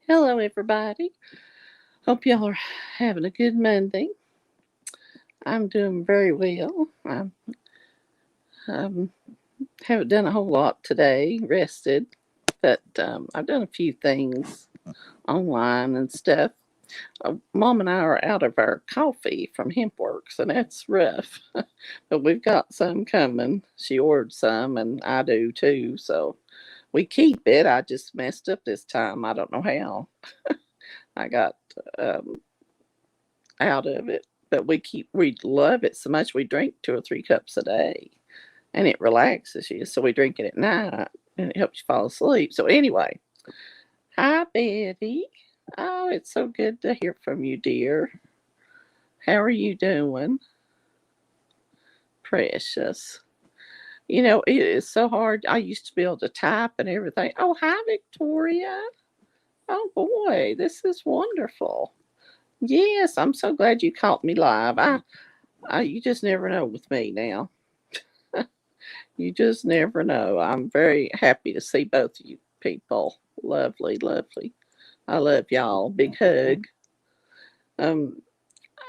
Hello, everybody. Hope y'all are having a good Monday. I'm doing very well. I haven't done a whole lot today, rested, but I've done a few things online and stuff. Mom and I are out of our coffee from HempWorks, and that's rough. But we've got some coming. She ordered some, and I do too. So we keep it. I just messed up this time. I don't know how. I got um, out of it. But we love it so much we drink 2 or 3 cups a day, and it relaxes you. So we drink it at night, and it helps you fall asleep. So anyway, hi Betty. Oh, it's so good to hear from you, dear. How are you doing, precious? You know it is so hard. I used to be able to type and everything. Oh, hi Victoria. Oh boy, this is wonderful. Yes, I'm so glad you caught me live. You just never know with me now. You just never know. I'm very happy to see both of you people. Lovely, lovely. I love y'all. Big hug. Um,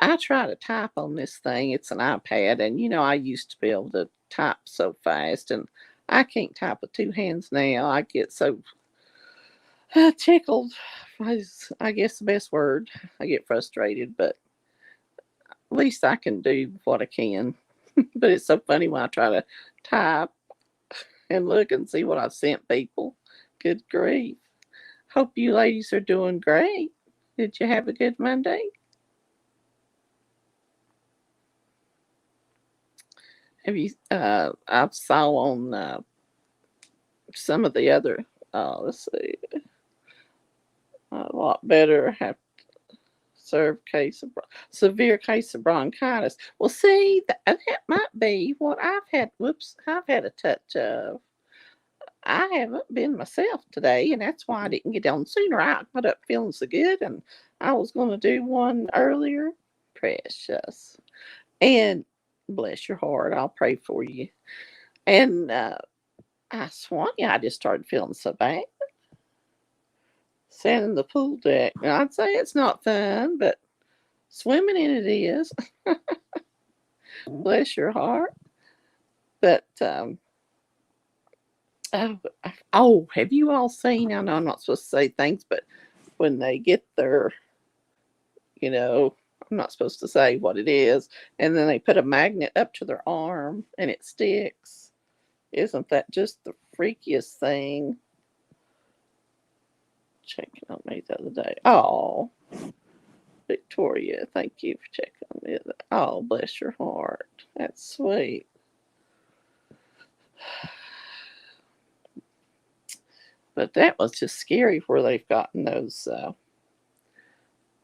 I try to type on this thing. It's an iPad, and I used to be able to type so fast, and I can't type with 2 hands now. I get so tickled. I guess the best word. I get frustrated, but at least I can do what I can. But it's so funny when I try to type and look and see what I've sent people. Good grief. Hope you ladies are doing great. Did you have a good Monday? Have you? I saw on some of the other. Let's see, a lot better. Have served severe case of bronchitis. Well, see, that might be what I've had. Whoops, I've had a touch of. I haven't been myself today, and that's why I didn't get on sooner. I got up feeling so good, and I was going to do one earlier. Precious. And bless your heart, I'll pray for you. And I swan you, I just started feeling so bad. Sitting in the pool deck. And I'd say it's not fun, but swimming in it is. Bless your heart. But oh, have you all seen? I know I'm not supposed to say things, but when they get their, you know, I'm not supposed to say what it is, and then they put a magnet up to their arm and it sticks. Isn't that just the freakiest thing? Checking on me the other day. Oh, Victoria, thank you for checking on me. Oh, bless your heart. That's sweet. But that was just scary where they've gotten those,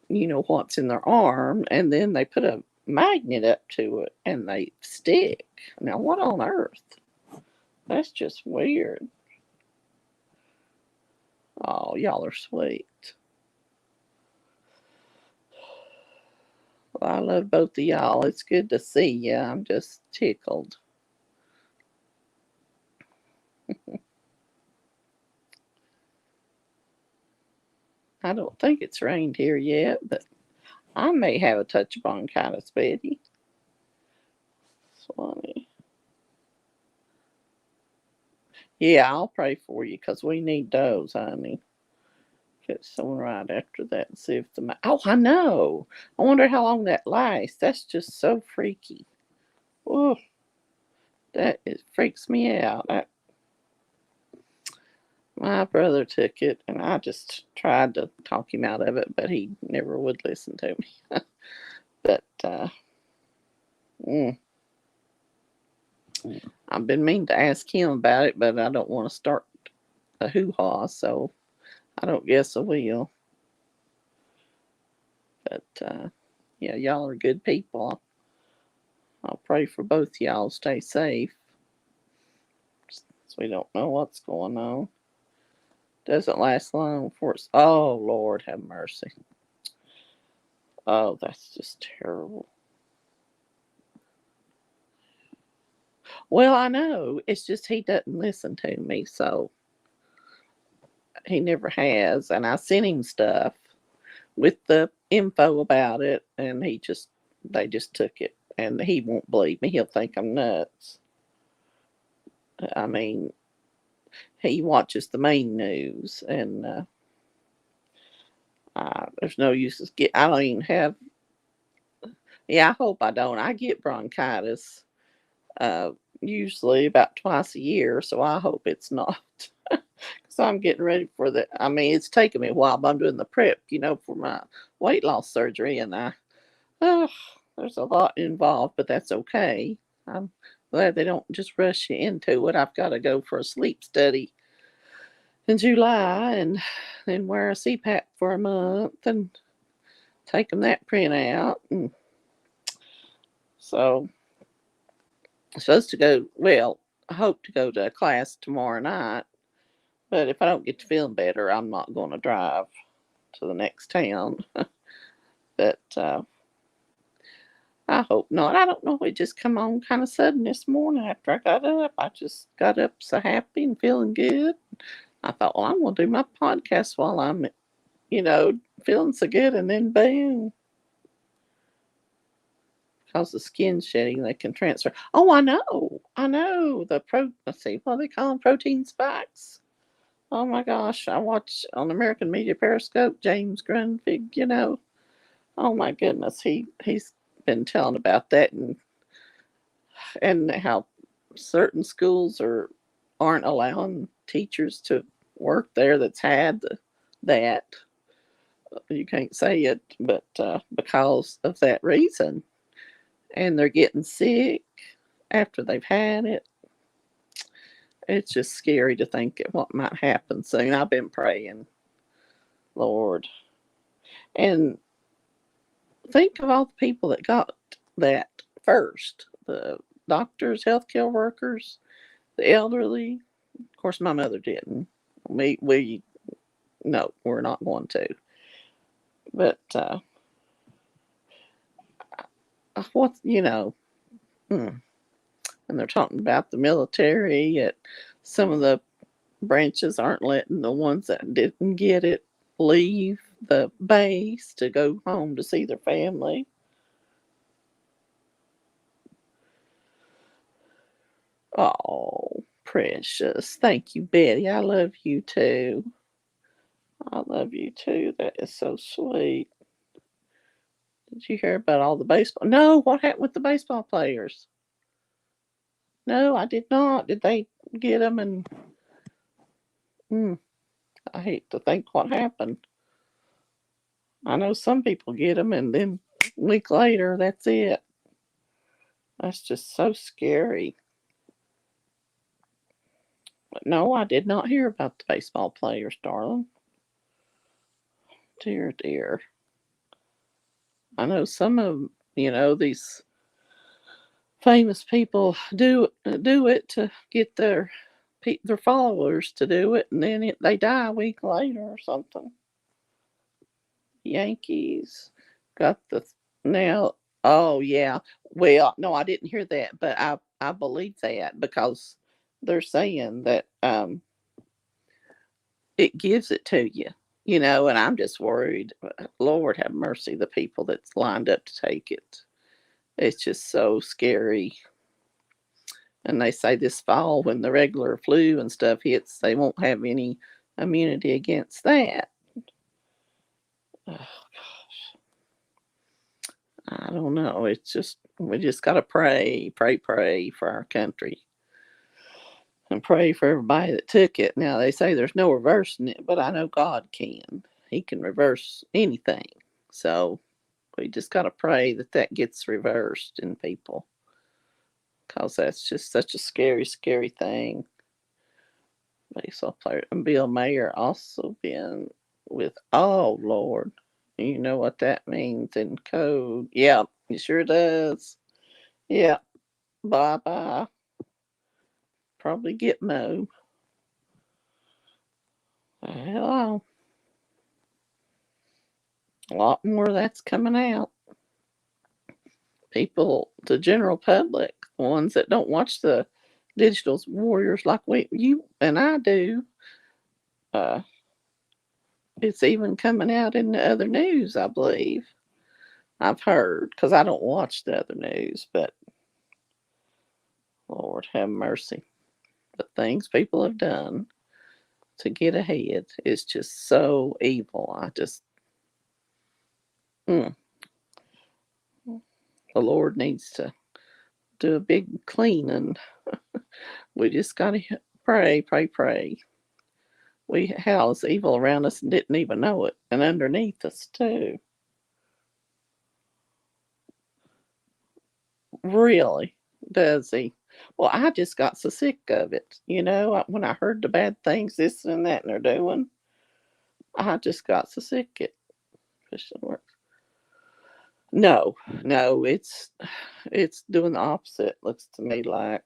what's in their arm, and then they put a magnet up to it and they stick. Now, what on earth? That's just weird. Oh, y'all are sweet. Well, I love both of y'all. It's good to see you. I'm just tickled. I don't think it's rained here yet, but I may have a touch of bronchitis, Betty. Swanee. Yeah, I'll pray for you because we need those, honey. Get someone right after that and see if oh, I know. I wonder how long that lasts. That's just so freaky. Oh, that it freaks me out. My brother took it, and I just tried to talk him out of it, but he never would listen to me. But mm, I've been meaning to ask him about it, but I don't want to start a hoo ha, so I don't guess I will. But yeah, y'all are good people. I'll pray for both y'all. Stay safe. So we don't know what's going on. Doesn't last long before it's. Oh, Lord, have mercy. Oh, that's just terrible. Well, I know. It's just he doesn't listen to me. So he never has. And I sent him stuff with the info about it, and they just took it. And he won't believe me. He'll think I'm nuts. I mean, he watches the main news, and there's no use. I don't even have. Yeah, I hope I don't. I get bronchitis uh, usually about twice a year, so I hope it's not. Because I'm getting ready for the. I mean, it's taken me a while, but I'm doing the prep, for my weight loss surgery, and oh, there's a lot involved, but that's okay. I'm glad they don't just rush you into it. I've got to go for a sleep study in July, and then wear a CPAP for a month, and take them that print out. And so I'm supposed to go, well, I hope to go to a class tomorrow night, but if I don't get to feeling better, I'm not going to drive to the next town. But I hope not. I don't know. It just come on kind of sudden this morning after I got up. I just got up so happy and feeling good. I thought, well, I'm going to do my podcast while I'm, you know, feeling so good. And then boom, because the skin shedding, they can transfer. Oh, I know. I know. Let's see, what do they call them? Protein spikes. Oh my gosh. I watch on American Media Periscope, James Grunfig, Oh my goodness. He's been telling about that, and how certain schools aren't allowing teachers to work there that's had that. You can't say it, but because of that reason, and they're getting sick after they've had it. It's just scary to think of what might happen soon. I've been praying, Lord, and think of all the people that got that first: the doctors, healthcare workers, the elderly. Of course, my mother didn't. We no, we're not going to. But what hmm. And they're talking about the military. Some of the branches aren't letting the ones that didn't get it leave the base to go home to see their family. Oh, precious. Thank you, Betty. I love you too. I love you too. That is so sweet. Did you hear about all the baseball? No, what happened with the baseball players? No, I did not. Did they get them? And I hate to think what happened. I know some people get them, and then a week later, that's it. That's just so scary. But no, I did not hear about the baseball players, darling. Dear, dear. I know some of these famous people do it to get their followers to do it, and then they die a week later or something. Yankees got the now. Oh yeah. Well, no, I didn't hear that, but I believe that because they're saying that it gives it to you, and I'm just worried. Lord have mercy, the people that's lined up to take it. It's just so scary. And they say this fall, when the regular flu and stuff hits, they won't have any immunity against that. Oh, I don't know. It's just, we just got to pray, pray, pray for our country, and pray for everybody that took it. Now, they say there's no reversing it, but I know God can. He can reverse anything. So we just got to pray that gets reversed in people, because that's just such a scary, scary thing. Baseball player. And Bill Mayer also been with, oh, Lord. You know what that means in code. Yeah, it sure does. Yeah, bye bye. Probably get Mo. Hello. A lot more of that's coming out. People, the general public, ones that don't watch the digital warriors like you and I do, It's even coming out in the other news, I believe. I've heard, because I don't watch the other news, but Lord have mercy. The things people have done to get ahead is just so evil. Mm, the Lord needs to do a big cleaning. We just got to pray, pray, pray. We house evil around us and didn't even know it, and underneath us too. Really, does he? Well, I just got so sick of it. When I heard the bad things, this and that, and they're doing, I just got so sick of it. Christian works. No, no, it's doing the opposite. Looks to me like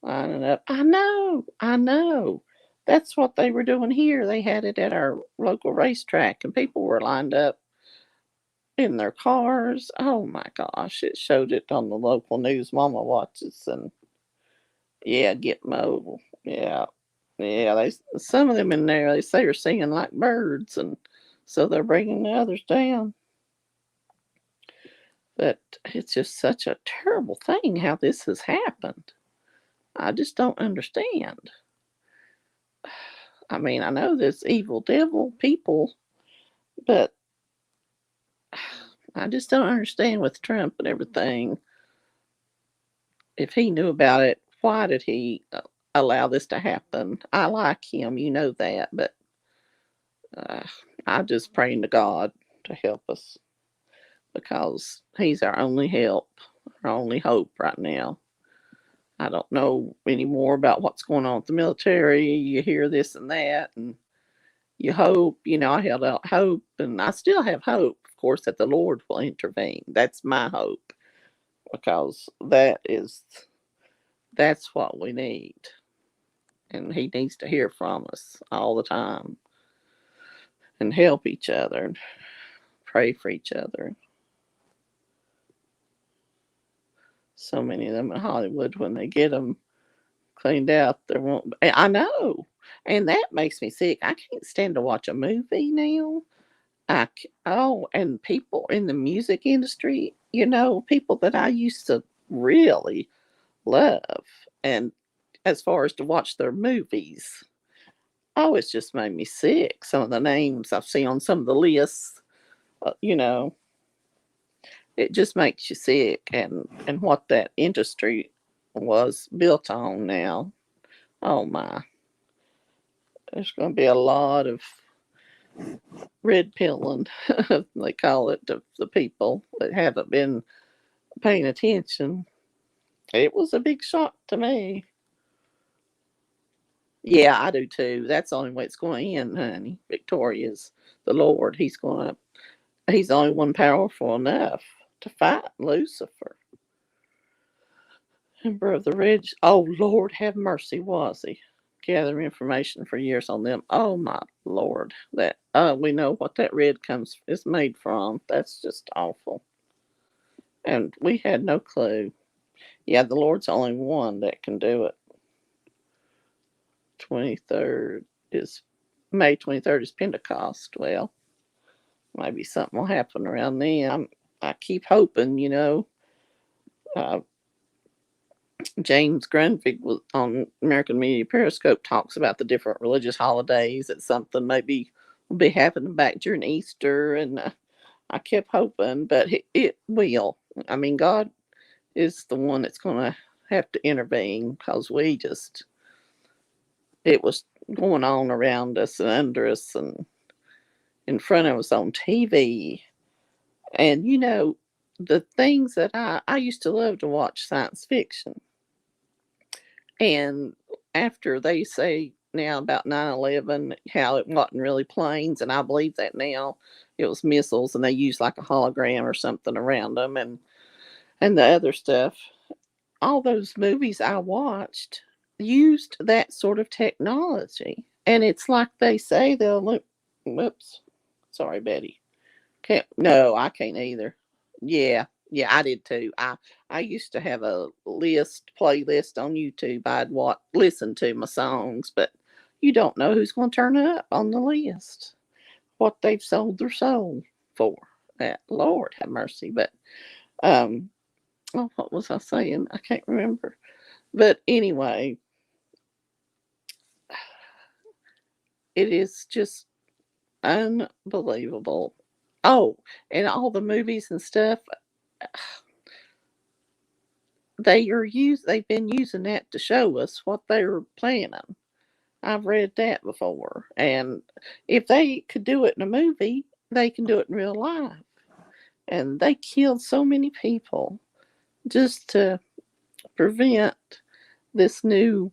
lining up. I know. That's what they were doing here. They had it at our local racetrack, and people were lined up in their cars. Oh my gosh, it showed it on the local news. Mama watches, and yeah, get mobile. Yeah, yeah. Some of them in there, they say are singing like birds, and so they're bringing the others down. But it's just such a terrible thing how this has happened. I just don't understand. I mean, I know there's evil devil people, but I just don't understand with Trump and everything. If he knew about it, why did he allow this to happen? I like him, you know that, but uh, I just praying to God to help us because he's our only help, our only hope right now. I don't know any more about what's going on with the military. You hear this and that, and you hope, I held out hope, and I still have hope, of course, that the Lord will intervene. That's my hope because that's what we need, and He needs to hear from us all the time and help each other and pray for each other. So many of them in Hollywood, when they get them cleaned out, there won't. I know, and that makes me sick. I can't stand to watch a movie now. Oh, and people in the music industry, people that I used to really love, and as far as to watch their movies, oh, it's just made me sick. Some of the names I've seen on some of the lists, uh, you know, it just makes you sick, and what that industry was built on now. Oh my, there's going to be a lot of red pilling, they call it, to the people that haven't been paying attention. It was a big shock to me. Yeah, I do too. That's the only way it's going to end, honey. Victoria's the Lord. He's the only one powerful enough to fight Lucifer. And Brother Reg, oh Lord, have mercy, was he? Gather information for years on them. Oh my Lord, that we know what that red comes is made from. That's just awful. And we had no clue. Yeah, the Lord's the only one that can do it. 23rd is May 23rd is Pentecost. Well, maybe something will happen around then. I keep hoping, Uh, James Grunvig was on American Media Periscope talks about the different religious holidays. That something maybe will be happening back during Easter, and I kept hoping, but it will. I mean, God is the one that's going to have to intervene because it was going on around us and under us and in front of us on TV. And the things that I used to love to watch science fiction. And after they say now about 9/11, how it wasn't really planes, and I believe that now, it was missiles, and they used like a hologram or something around them, and the other stuff. All those movies I watched used that sort of technology, and it's like they say they'll look. Whoops, sorry, Betty. Can't. No, I can't either. Yeah, yeah, I did too. I used to have a playlist on YouTube. I'd listen to my songs, but you don't know who's going to turn up on the list, what they've sold their soul for. Lord have mercy. But, um, oh, what was I saying? I can't remember. But anyway, it is just unbelievable. Oh, and all the movies and stuff, they've been using that to show us what they were planning. I've read that before. And if they could do it in a movie, they can do it in real life. And they killed so many people just to prevent this new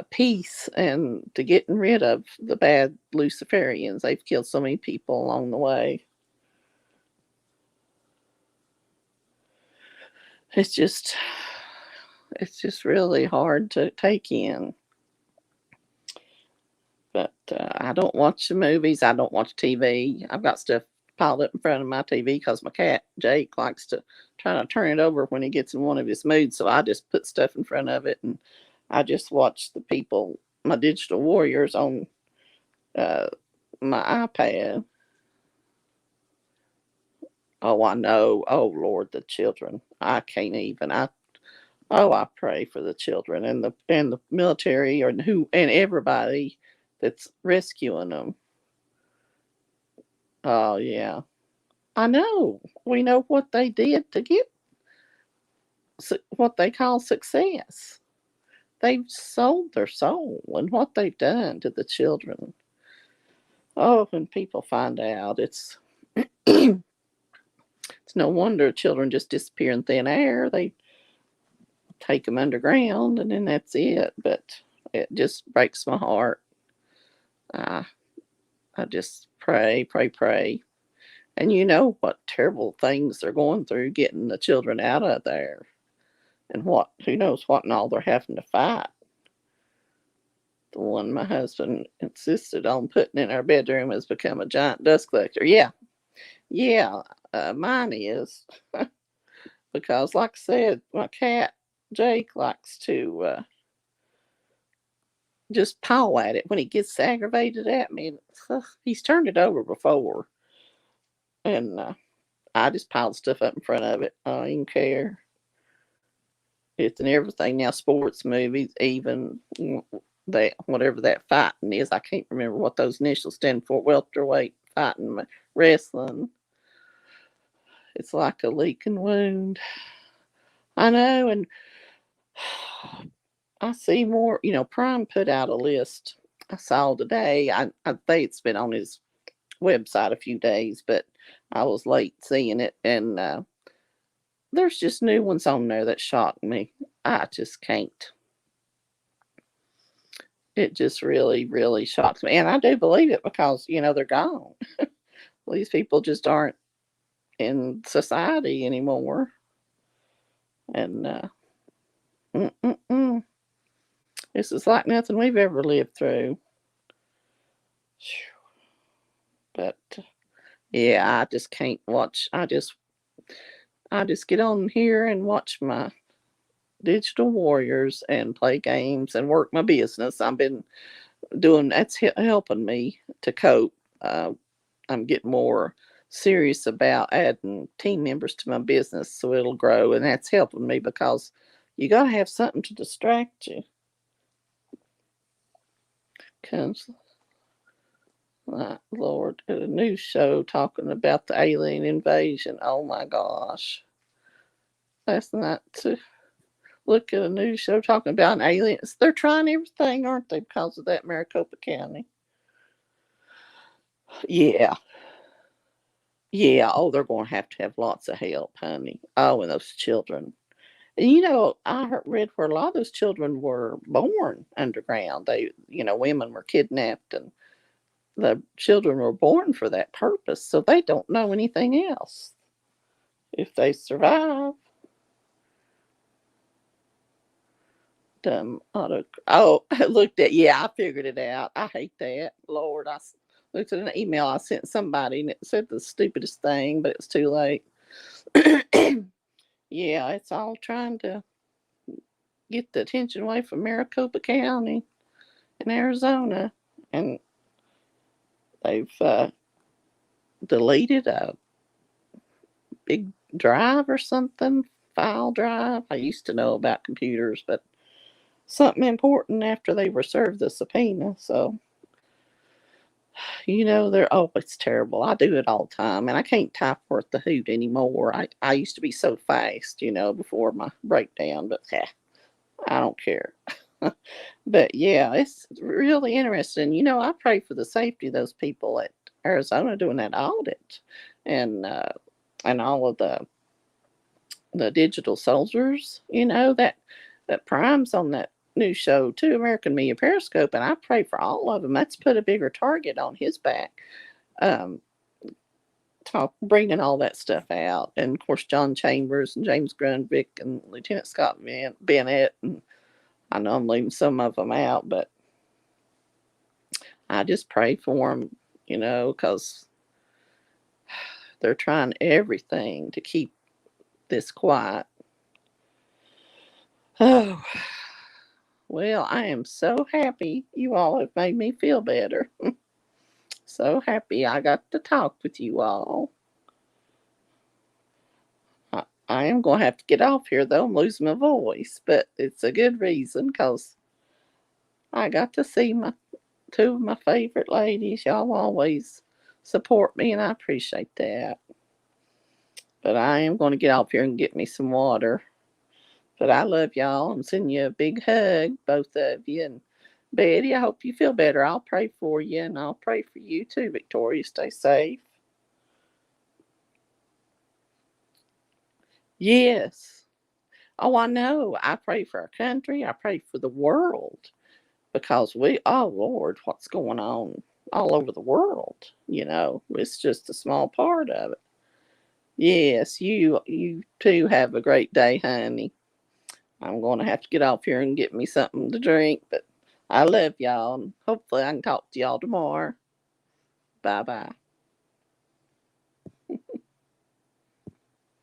peace and to getting rid of the bad Luciferians. They've killed so many people along the way. It's just, it's just really hard to take in. But I don't watch the movies. I don't watch TV. I've got stuff piled up in front of my TV because my cat Jake likes to try to turn it over when he gets in one of his moods. So I just put stuff in front of it, and I just watch the people, my digital warriors, on uh, my iPad. Oh, I know. Oh Lord, the children. I can't even. I pray for the children and the military or who and everybody that's rescuing them. Oh yeah, I know. We know what they did to get what they call success. They've sold their soul and what they've done to the children. Oh, when people find out, it's no wonder children just disappear in thin air. They take them underground and then that's it. But it just breaks my heart. I I just pray, pray, pray. And you know what terrible things they're going through getting the children out of there, and what who knows what and all they're having to fight. The one my husband insisted on putting in our bedroom has become a giant dust collector. Yeah, yeah, mine is. Because, like I said, my cat Jake likes to just paw at it when he gets aggravated at me. He's turned it over before, and I just piled stuff up in front of it. I don't even care. It's in everything now, sports, movies, even that whatever that fighting is. I can't remember what those initials stand for. Welterweight fighting, wrestling. It's like a leaking wound. I know, and I see more. Prime put out a list. I saw today. I think it's been on his website a few days, but I was late seeing it, and there's just new ones on there that shocked me. I just can't. It just really, really shocks me. And I do believe it because, they're gone. These people just aren't in society anymore. And mm-mm-mm. This is like nothing we've ever lived through. But yeah, I just can't watch. I just get on here and watch my digital warriors and play games and work my business. I've been doing that's helping me to cope. I'm getting more serious about adding team members to my business so it'll grow, and that's helping me because you got to have something to distract you. Because, Lord, a news show talking about the alien invasion. Oh my gosh. Last night, to look at a news show talking about an alien. They're trying everything, aren't they, because of that Maricopa County? Yeah. Yeah. Oh, they're going to have lots of help, honey. Oh, and those children. And I read where a lot of those children were born underground. Women were kidnapped and the children were born for that purpose. So they don't know anything else. If they survive, oh, I looked at, yeah, I figured it out. I hate that. Lord, looked at an email I sent somebody and it said the stupidest thing, but it's too late. Yeah, it's all trying to get the attention away from Maricopa County. in Arizona, and they've deleted a big drive or something, file drive. I used to know about computers, but something important after they were served the subpoena. So, they're always terrible. I do it all the time, and I can't type worth the hoot anymore. I used to be so fast, before my breakdown, but I don't care. But yeah, it's really interesting. I pray for the safety of those people at Arizona doing that audit, and all of the digital soldiers. That Prime's on that new show too, American Media Periscope, and I pray for all of them. That's put a bigger target on his back. Um, bringing all that stuff out, and of course John Chambers and James Grunvick and Lieutenant Scott Bennett, and I know I'm leaving some of them out, but I just pray for them, because they're trying everything to keep this quiet. Oh, well, I am so happy you all have made me feel better. So happy I got to talk with you all. I am going to have to get off here, though. I'm losing my voice, but it's a good reason because I got to see two of my favorite ladies. Y'all always support me, and I appreciate that. But I am going to get off here and get me some water. But I love y'all. I'm sending you a big hug, both of you. And Betty, I hope you feel better. I'll pray for you, and I'll pray for you too, Victoria. Stay safe. Yes. Oh, I know. I pray for our country. I pray for the world because oh Lord, what's going on all over the world? It's just a small part of it. Yes, you too have a great day, honey. I'm going to have to get off here and get me something to drink, but I love y'all, and hopefully I can talk to y'all tomorrow. Bye bye.